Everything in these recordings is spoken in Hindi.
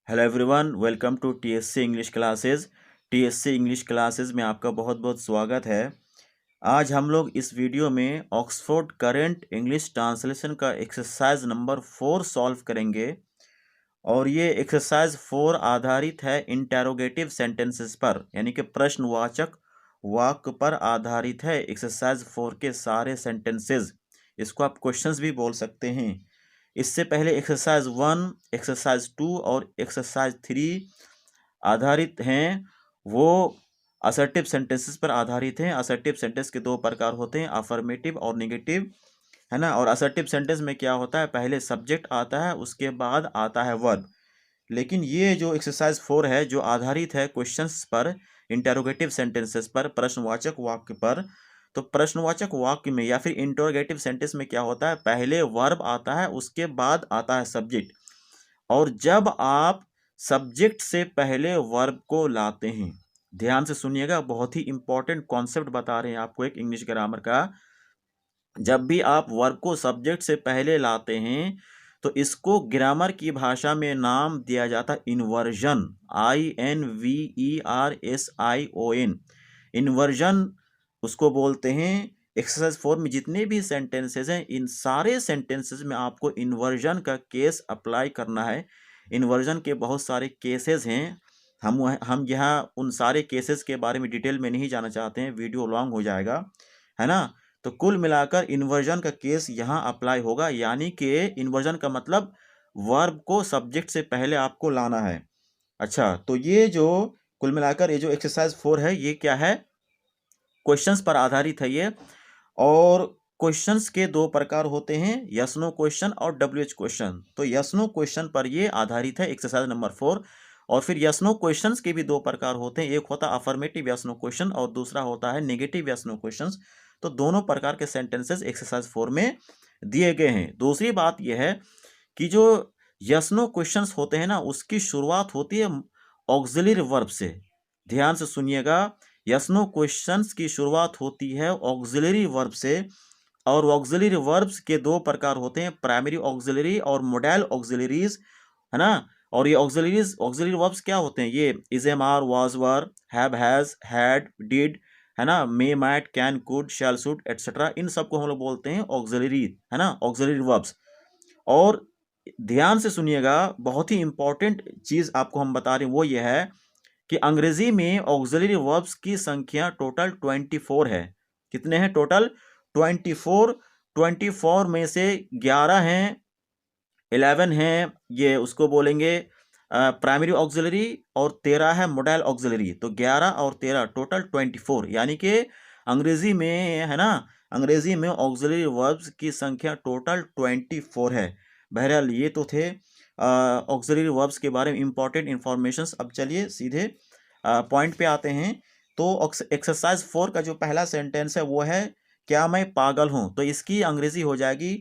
Hello everyone, welcome to TSC English classes. TSC English classes में आपका बहुत बहुत स्वागत है। आज हम लोग इस वीडियो में ऑक्सफोर्ड करंट इंग्लिश ट्रांसलेशन का एक्सरसाइज नंबर 4 सॉल्व करेंगे। और ये एक्सरसाइज 4 आधारित है इंटेरोगेटिव सेंटेंसेस पर, यानी कि प्रश्नवाचक वाक्य पर आधारित है। एक्सरसाइज 4 के सारे सेंटेंसेस, इसको आप क्वेश्चंस भी बोल सकते हैं। इससे पहले एक्सरसाइज 1, एक्सरसाइज 2 और एक्सरसाइज 3 आधारित हैं, वो असर्टिव सेंटेंसेस पर आधारित हैं। असर्टिव सेंटेंस के दो प्रकार होते हैं, अफर्मेटिव और नेगेटिव, है ना। और असर्टिव सेंटेंस में क्या होता है, पहले सब्जेक्ट आता है, उसके बाद आता है वर्ब। लेकिन ये जो एक्सरसाइज 4 है, जो आधारित है क्वेश्चंस पर, इंटेरोगेटिव सेंटेंसेस पर, प्रश्नवाचक वाक्य पर। तो प्रश्नवाचक वाक्य में या फिर इंटरोगेटिव सेंटेंस में क्या होता है, पहले वर्ब आता है, उसके बाद आता है सब्जेक्ट। और जब आप सब्जेक्ट से पहले वर्ब को लाते हैं, ध्यान से सुनिएगा, बहुत ही इंपॉर्टेंट कॉन्सेप्ट बता रहे हैं आपको एक इंग्लिश ग्रामर का। जब भी आप वर्ब को सब्जेक्ट से पहले लाते हैं तो इसको ग्रामर की भाषा में नाम दिया जाता है इन्वर्जन। INVERSION, इन्वर्जन उसको बोलते हैं। एक्सरसाइज 4 में जितने भी सेंटेंसेस हैं, इन सारे सेंटेंसेस में आपको इन्वर्जन का केस अप्लाई करना है। इन्वर्जन के बहुत सारे केसेस हैं। हम यहाँ उन सारे केसेस के बारे में डिटेल में नहीं जाना चाहते हैं, वीडियो लॉन्ग हो जाएगा, है ना। तो कुल मिलाकर इन्वर्जन का केस यहाँ अप्लाई होगा, यानी कि इन्वर्जन का मतलब वर्ब को सब्जेक्ट से पहले आपको लाना है। अच्छा, तो ये जो कुल मिलाकर ये जो एक्सरसाइज 4 है, ये क्या है, क्वेश्चंस पर आधारित है ये। और क्वेश्चंस के दो प्रकार होते हैं, यस नो क्वेश्चन और WH क्वेश्चन। तो यस नो क्वेश्चन पर ये आधारित है एक्सरसाइज नंबर 4। और फिर यस नो क्वेश्चंस के भी दो प्रकार होते हैं, एक होता है अफर्मेटिव यस नो क्वेश्चन और दूसरा होता है नेगेटिव यस नो क्वेश्चंस। तो दोनों प्रकार के सेंटेंसेस एक्सरसाइज 4 में दिए गए हैं। दूसरी बात यह है कि जो यस नो क्वेश्चंस होते हैं ना, उसकी शुरुआत होती है ऑक्सिलरी वर्ब से। ध्यान से सुनिएगा, यस नो क्वेश्चंस की शुरुआत होती है ऑक्सिलरी वर्ब से। और ऑक्सिलरी वर्ब्स के दो प्रकार होते हैं, प्राइमरी ऑक्सिलरी और मोडाइल ऑक्सिलरीज, है ना। और ये ऑक्सिलरी वर्ब्स क्या होते हैं, ये is, am, are, was, were, have, has, had, did, है ना, may, might, can, could, shall, should, etcetera, इन सबको हम लोग बोलते हैं ऑक्सिलरी, है ना, ऑक्सिलरी वर्ब्स। और ध्यान से सुनिएगा, बहुत ही इंपॉर्टेंट चीज आपको हम बता रहे हैं, वो ये है कि अंग्रेजी में ऑक्सिलरी वर्ब्स की संख्या टोटल 24 है। कितने हैं टोटल? 24। 24 में से 11 हैं, 11 हैं, ये उसको बोलेंगे प्राइमरी ऑक्सिलरी, और 13 है मोडाइल ऑक्सिलरी। तो 11 और 13 टोटल 24, यानी कि अंग्रेजी में, है ना, अंग्रेजी में ऑक्सिलरी वर्ब्स की संख्या टोटल 24 है। बहरहाल ये तो थे ऑक्सिलरी वर्ब्स के बारे में इंपॉर्टेंट इंफॉर्मेशंस। अब चलिए सीधे पॉइंट पे आते हैं। तो एक्सरसाइज 4 का जो पहला सेंटेंस है वो है, क्या मैं पागल हूं? तो इसकी अंग्रेजी हो जाएगी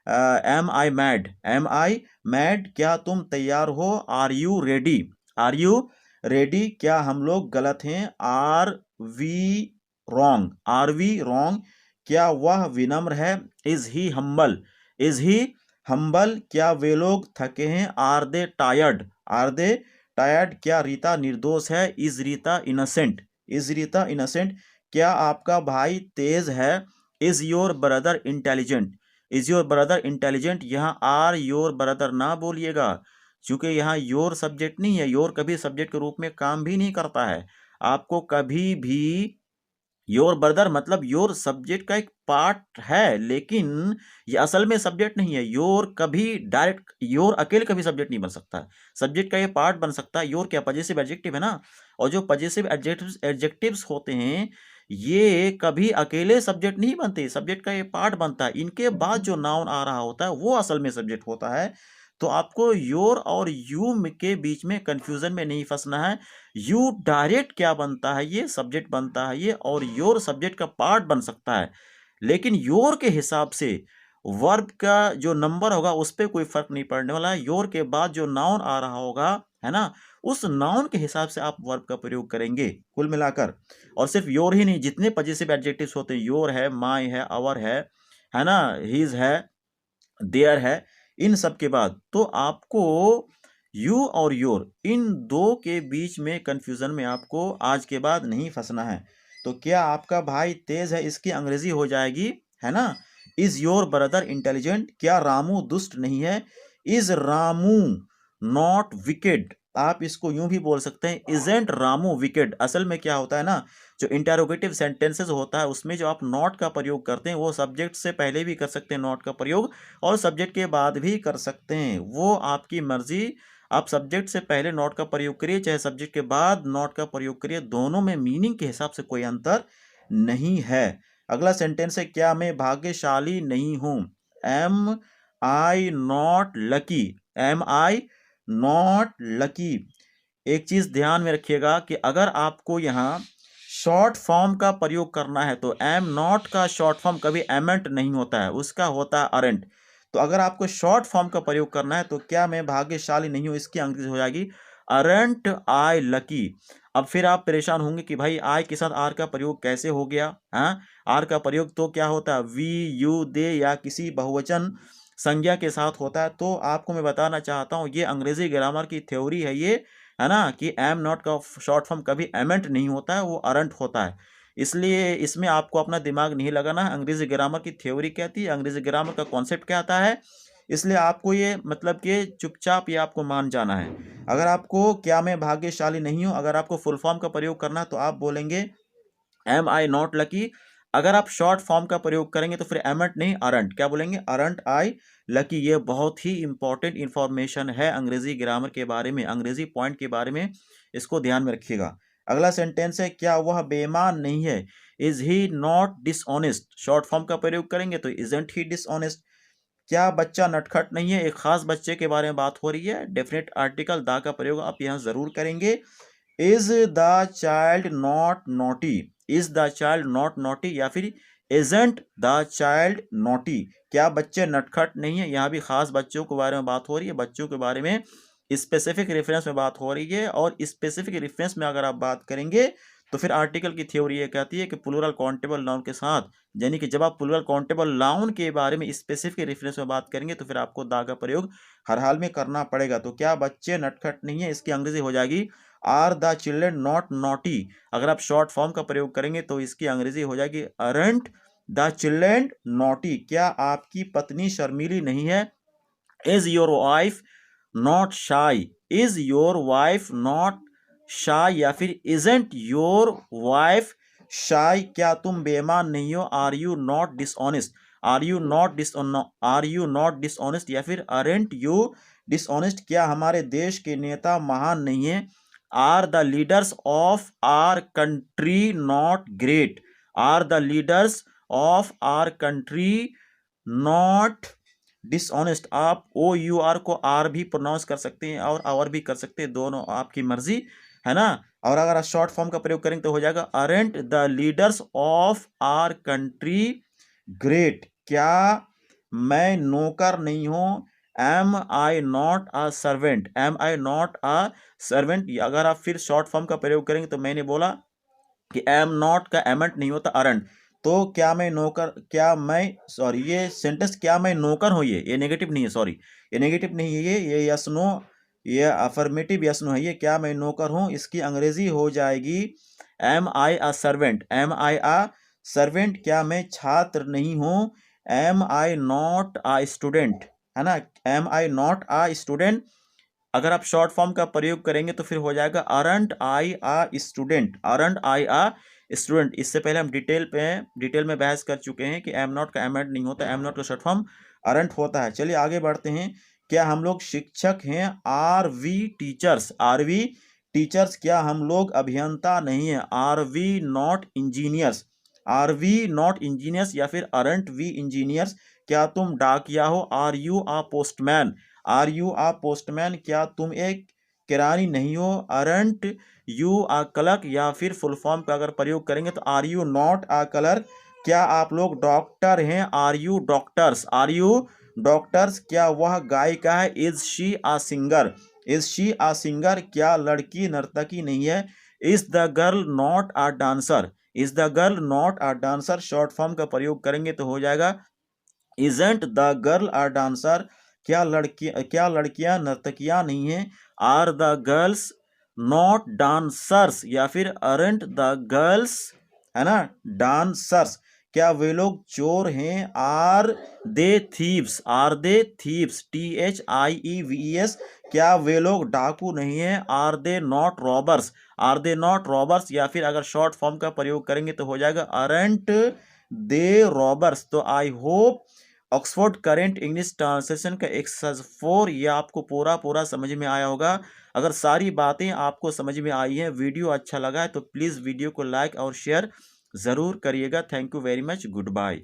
am I mad. Am I mad, क्या तुम तैयार हो? Are you ready? Are you ready? क्या हम लोग गलत हैं? Are we wrong? Are we wrong? क्या वह विनम्र है? Is he humble? Is he humble? क्या वे लोग थके हैं? Are they tired? Are they tired? क्या रीता निर्दोष है? Is Rita innocent? Is Rita innocent? क्या आपका भाई तेज है? Is your brother intelligent? Is your brother intelligent? यहाँ आर योर ब्रदर ना बोलिएगा, क्योंकि यहाँ योर सब्जेक्ट नहीं है। योर कभी सब्जेक्ट के रूप में काम भी नहीं करता है। आपको कभी भी योर ब्रदर मतलब योर सब्जेक्ट का एक पार्ट है, लेकिन ये असल में सब्जेक्ट नहीं है। योर कभी डायरेक्ट, योर अकेले कभी सब्जेक्ट नहीं बन सकता। सब्जेक्ट का ये पार्ट बन सकता है। योर क्या पजेसिव एडजेक्टिव है ना, और जो पजेसिव एडजेक्टिव्स होते हैं, ये कभी अकेले सब्जेक्ट नहीं बनते, सब्जेक्ट का ये पार्ट बनता है। इनके बाद जो नाउन आ रहा होता है वो असल में सब्जेक्ट होता है। तो आपको योर और यू के बीच में कंफ्यूजन में नहीं फंसना है। यू डायरेक्ट क्या बनता है, ये सब्जेक्ट बनता है ये, और योर सब्जेक्ट का पार्ट बन सकता है। लेकिन योर के हिसाब से वर्ब का जो नंबर होगा उस पर कोई फर्क नहीं पड़ने वाला है। योर के बाद जो नाउन आ रहा होगा, है ना, उस नाउन के हिसाब से आप वर्ब का प्रयोग करेंगे कुल मिलाकर। और सिर्फ योर ही नहीं, जितने पजेसिव एडजेक्टिव्स होते हैं, योर है, माई है, अवर है ना, हीज है, देयर है, इन सब के बाद तो आपको यू और योर, इन दो के बीच में कंफ्यूजन में आपको आज के बाद नहीं फंसना है। तो क्या आपका भाई तेज है, इसकी अंग्रेजी हो जाएगी, है ना, इज योर ब्रदर इंटेलिजेंट, क्या रामू दुष्ट नहीं है, इज रामू नॉट विकेड, आप इसको यूं भी बोल सकते हैं इजेंट रामू विकेड। असल में क्या होता है ना, जो इंटेरोगेटिव सेंटेंसेस होता है उसमें जो आप नॉट का प्रयोग करते हैं वो सब्जेक्ट से पहले भी कर सकते हैं नॉट का प्रयोग, और सब्जेक्ट के बाद भी कर सकते हैं, वो आपकी मर्जी। आप सब्जेक्ट से पहले नॉट का प्रयोग करिए चाहे सब्जेक्ट के बाद नॉट का प्रयोग करिए, दोनों में मीनिंग के हिसाब से कोई अंतर नहीं है। अगला सेंटेंस है, क्या मैं भाग्यशाली नहीं हूं, am I not lucky, am I not lucky. एक चीज ध्यान में रखिएगा कि अगर आपको यहाँ शॉर्ट फॉर्म का प्रयोग करना है तो एम नॉट का शॉर्ट फॉर्म कभी एमेंट नहीं होता है, उसका होता है अरेंट। तो अगर आपको शॉर्ट फॉर्म का प्रयोग करना है तो क्या मैं भाग्यशाली नहीं हूं, इसकी अंग्रेजी हो जाएगी अरेंट आई लकी। अब फिर आप परेशान होंगे कि भाई आई के साथ आर का प्रयोग कैसे हो गया। हाँ, आर का प्रयोग तो क्या होता है, वी यू दे या किसी बहुवचन संज्ञा के साथ होता है। तो आपको मैं बताना चाहता हूँ ये अंग्रेजी ग्रामर की थ्योरी है ये, है ना, कि एम नॉट का शॉर्ट फॉर्म कभी एमेंट नहीं होता है, वो अरंट होता है। इसलिए इसमें आपको अपना दिमाग नहीं लगाना है, अंग्रेजी ग्रामर की थ्योरी कहती है, अंग्रेजी ग्रामर का कॉन्सेप्ट क्या आता है, इसलिए आपको ये मतलब कि चुपचाप ये आपको मान जाना है। अगर आपको क्या मैं भाग्यशाली नहीं हूं, अगर आपको फुल फॉर्म का प्रयोग करना है तो आप बोलेंगे एम आई नॉट लकी। अगर आप शॉर्ट फॉर्म का प्रयोग करेंगे तो फिर एमंट नहीं अरंट, क्या बोलेंगे अरंट आई लकी। ये बहुत ही इंपॉर्टेंट इंफॉर्मेशन है अंग्रेजी ग्रामर के बारे में, अंग्रेजी पॉइंट के बारे में, इसको ध्यान में रखिएगा। अगला सेंटेंस है, क्या वह बेईमान नहीं है, is he not dishonest, short form का प्रयोग करेंगे तो इजंट ही डिसऑनेस्ट। क्या बच्चा नटखट नहीं है, एक खास बच्चे के बारे में बात हो रही है, डेफिनेट आर्टिकल दा का प्रयोग आप यहाँ जरूर करेंगे। Is the child not naughty, is the child not naughty या फिर इजंट द चाइल्ड नॉटी, क्या बच्चे नटखट नहीं है, यहाँ भी खास बच्चों के बारे में बात हो रही है, बच्चों के बारे में स्पेसिफिक रेफरेंस में बात हो रही है। और स्पेसिफिक रेफरेंस में अगर आप बात करेंगे तो फिर आर्टिकल की थ्योरी ये कहती है कि प्लूरल काउंटेबल नाउन के साथ, यानी कि जब आप प्लूरल काउंटेबल नाउन के बारे में स्पेसिफिक रेफरेंस में बात करेंगे तो फिर आपको दा का प्रयोग हर हाल में करना पड़ेगा। तो क्या बच्चे नटखट नहीं है, इसकी अंग्रेजी हो जाएगी are the children not naughty. अगर आप शॉर्ट फॉर्म का प्रयोग करेंगे तो इसकी अंग्रेजी हो जाएगी अरंट द चिल्ड्रन नॉटी। क्या आपकी पत्नी शर्मीली नहीं है, इज योर वाइफ नॉट शाई, इज योर वाइफ नॉट शाई या फिर इजंट योर वाइफ शाई, क्या तुम बेईमान नहीं हो, are you not dishonest, are you not are you not dishonest या फिर अरेंट यू डिसऑनेस्ट, क्या हमारे देश के नेता महान नहीं है, are the leaders of our country not great, are the leaders of our country not dishonest. आप ओ यू आर को आर भी प्रोनाउंस कर सकते हैं और भी कर सकते हैं, दोनों आपकी मर्जी, है ना। और अगर आप शॉर्ट फॉर्म का प्रयोग करेंगे तो हो जाएगा aren't the leaders of our country great, क्या मैं नौकर नहीं हूं, am I not a servant, am I not a servant. अगर आप फिर शॉर्ट फॉर्म का प्रयोग करेंगे तो मैंने बोला कि एम नॉट का एमेंट नहीं होता अरंट। तो क्या मैं नौकर, क्या मैं, सॉरी ये सेंटेंस क्या मैं नौकर हूं, ये नेगेटिव नहीं है, सॉरी ये नेगेटिव नहीं है, ये यस नो, ये अफर्मेटिव यस नो है, ये क्या मैं नौकर हूं, इसकी अंग्रेजी हो जाएगी am I a servant, am I a servant. क्या मैं छात्र नहीं हूं, am I not a student, है ना, am I not a student. अगर आप शॉर्ट फॉर्म का प्रयोग करेंगे तो फिर हो जाएगा अरंट आई आ स्टूडेंट, अरंट आई आ स्टूडेंट। इससे पहले हम डिटेल में बहस कर चुके हैं कि एम नॉट का एमेंट नहीं होता, एम नॉट का शॉर्ट फॉर्म अरंट होता है। चलिए आगे बढ़ते हैं, क्या हम लोग शिक्षक हैं, are we teachers, are we teachers, क्या हम लोग अभियंता नहीं है, are we not engineers, are we not engineers या फिर अरंट वी इंजीनियर्स। क्या तुम डाकिया हो, are you a postman, are you a postman, क्या तुम एक किरानी नहीं हो, अरंट यू आ क्लर्क या फिर फुल फॉर्म का अगर प्रयोग करेंगे तो are you not a clerk. क्या आप लोग डॉक्टर हैं, are you doctors, are you doctors. क्या वह गायिका है, is she a singer, is she a singer. क्या लड़की नर्तकी नहीं है, is the girl not a dancer, is the girl not a dancer. Short form का प्रयोग करेंगे तो हो जाएगा isn't the girl a dancer. क्या लड़कियां नर्तकियां नहीं हैं, are the girls not dancers, या फिर अरेंट द गर्ल्स, है ना, डांसर्स, क्या वे लोग चोर हैं? Are they thieves, are they thieves, THIEVES, क्या वे लोग डाकू नहीं है? Are they not robbers, are they not robbers, या फिर अगर शॉर्ट फॉर्म का प्रयोग करेंगे तो हो जाएगा अरेंट दे रॉबर्स। तो I hope Oxford current English translation का एक्सरसाइज 4 ये आपको पूरा समझ में आया होगा। अगर सारी बातें आपको समझ में आई हैं, वीडियो अच्छा लगा है तो प्लीज़ वीडियो को लाइक और शेयर ज़रूर करिएगा। Thank you very much, good bye.